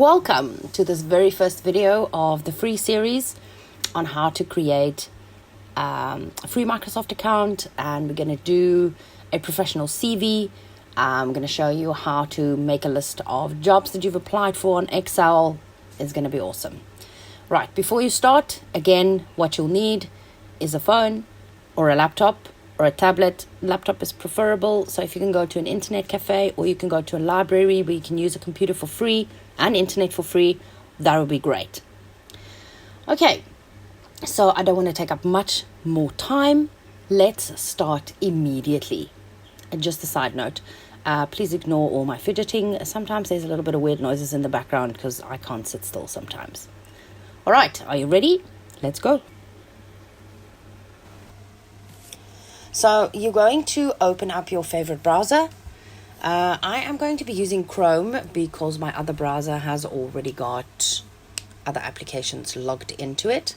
welcome to this very first video of the free series on how to create a free Microsoft account, and we're going to do a professional CV. I'm going to show you how to make a list of jobs that you've applied for on Excel. It's going to be awesome. Right, before you start, again, what you'll need is a phone or a laptop or a tablet. Laptop is preferable, so if you can go to an internet cafe or you can go to a library where you can use a computer for free and internet for free, that would be great. Okay, so I don't want to take up much more time. Let's start immediately. And just a side note, please ignore all my fidgeting. Sometimes there's a little bit of weird noises in the background because I can't sit still sometimes. All right, are you ready? Let's go. So you're going to open up your favorite browser. I am going to be using Chrome because my other browser has already got other applications logged into it.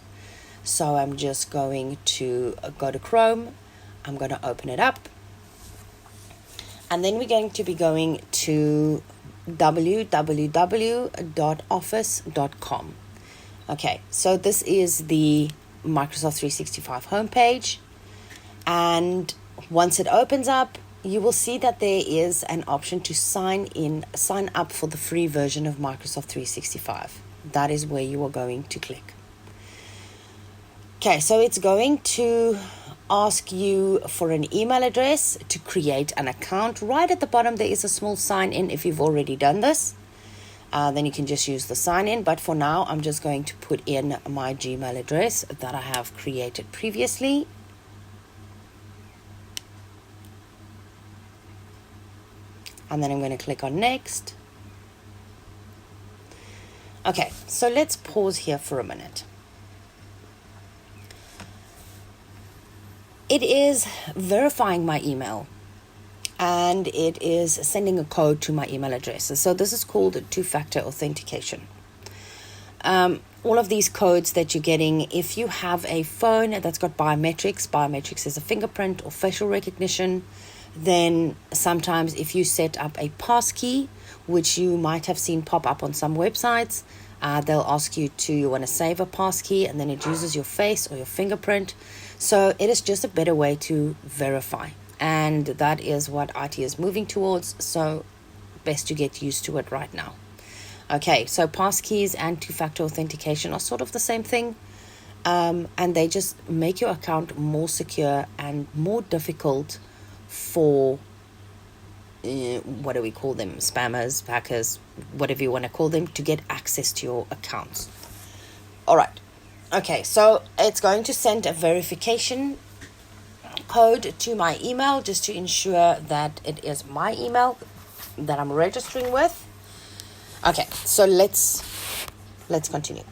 So I'm just going to go to Chrome. I'm going to open it up. And then we're going to be going to www.office.com. Okay, so this is the Microsoft 365 homepage. And once it opens up, you will see that there is an option to sign up for the free version of Microsoft 365. That is where you are going to click. Okay, so it's going to ask you for an email address to create an account. Right at the bottom, there is a small sign in if you've already done this. Then you can just use the sign in. But for now, I'm just going to put in my Gmail address that I have created previously. And then I'm going to click on next. Okay, so let's pause here for a minute. It is verifying my email, and it is sending a code to my email address. So this is called two-factor authentication. All of these codes that you're getting, if you have a phone that's got biometrics is a fingerprint or facial recognition, then sometimes if you set up a passkey, which you might have seen pop up on some websites, they'll ask you want to save a passkey, and then it uses your face or your fingerprint. So it is just a better way to verify. And that is what IT is moving towards. So best to get used to it right now. Okay, so passkeys and two-factor authentication are sort of the same thing. And they just make your account more secure and more difficult for what do we call them, spammers, hackers, whatever you want to call them, to get access to your accounts. All right, okay, so it's going to send a verification code to my email just to ensure that it is my email that I'm registering with. Okay, so let's continue.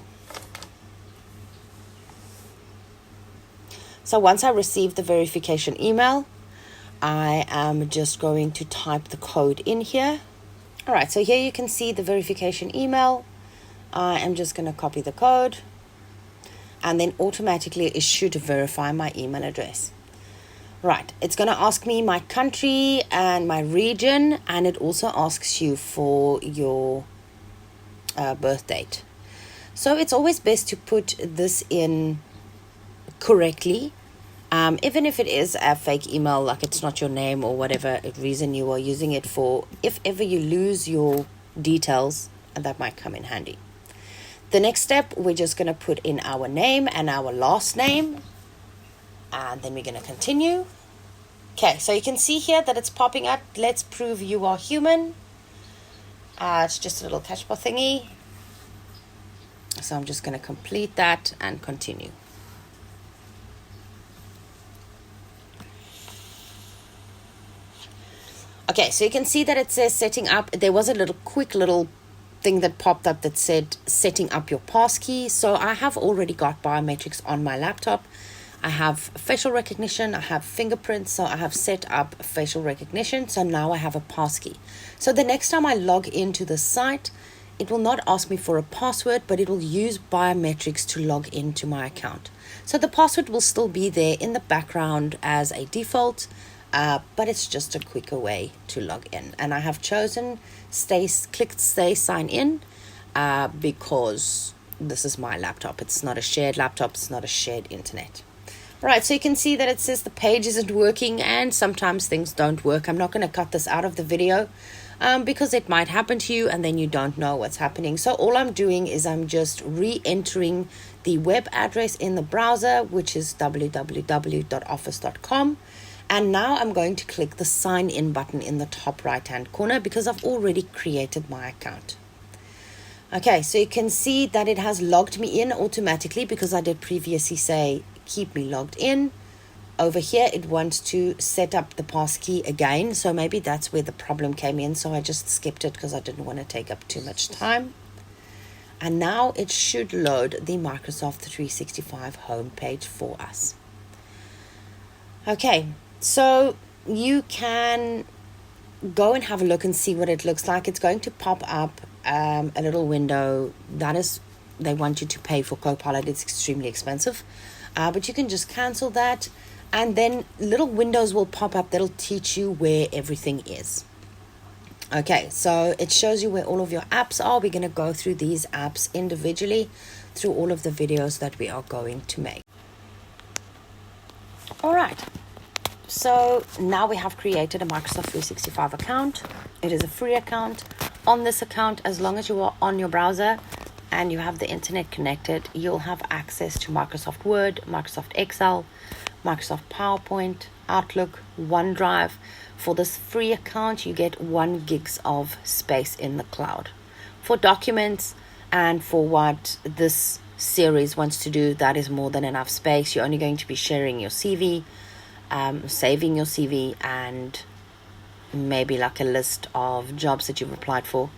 So once I receive the verification email, I am just going to type the code in here. All right, so here you can see the verification email. I am just going to copy the code, and then automatically it should verify my email address. Right, it's going to ask me my country and my region, and it also asks you for your birth date. So it's always best to put this in correctly. Even if it is a fake email, like it's not your name or whatever reason you are using it for, if ever you lose your details, that might come in handy. The next step, we're just going to put in our name and our last name, and then we're going to continue. Okay, so you can see here that it's popping up. Let's prove you are human. It's just a little catch bar thingy. So I'm just going to complete that and continue. Okay, so you can see that it says setting up. There was a quick little thing that popped up that said setting up your passkey. So I have already got biometrics on my laptop. I have facial recognition, I have fingerprints, so I have set up facial recognition. So now I have a passkey. So the next time I log into the site, it will not ask me for a password, but it will use biometrics to log into my account. So the password will still be there in the background as a default, but it's just a quicker way to log in. And I have chosen click stay sign in, because this is my laptop. It's not a shared laptop. It's not a shared internet. All right, so you can see that it says the page isn't working, and sometimes things don't work. I'm not going to cut this out of the video because it might happen to you and then you don't know what's happening. So all I'm doing is I'm just re-entering the web address in the browser, which is www.office.com. And now I'm going to click the sign in button in the top right hand corner because I've already created my account. Okay, so you can see that it has logged me in automatically because I did previously say keep me logged in. Over here it wants to set up the passkey again, so maybe that's where the problem came in, so I just skipped it because I didn't want to take up too much time. And now it should load the Microsoft 365 homepage for us. Okay, so you can go and have a look and see what it looks like. It's going to pop up a little window. That is, they want you to pay for Copilot. It's extremely expensive, but you can just cancel that, and then little windows will pop up that'll teach you where everything is. Okay, so it shows you where all of your apps are. We're going to go through these apps individually through all of the videos that we are going to make. All right, so now we have created a Microsoft 365 account. It is a free account. On this account, as long as you are on your browser and you have the internet connected, you'll have access to Microsoft Word, Microsoft Excel, Microsoft PowerPoint, Outlook, OneDrive. For this free account, you get 1 gig of space in the cloud. For documents and for what this series wants to do, that is more than enough space. You're only going to be sharing your CV, saving your CV, and maybe like a list of jobs that you've applied for.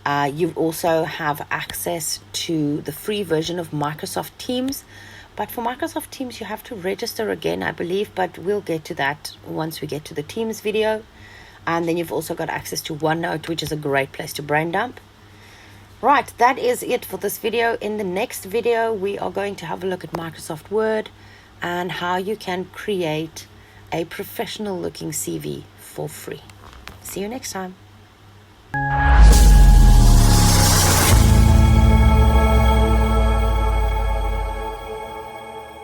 You also have access to the free version of Microsoft Teams, but for Microsoft Teams you have to register again, I believe, but we'll get to that once we get to the Teams video. And then you've also got access to OneNote, which is a great place to brain dump. Right, that is it for this video. In the next video, we are going to have a look at Microsoft Word and how you can create a professional looking CV for free. See you next time.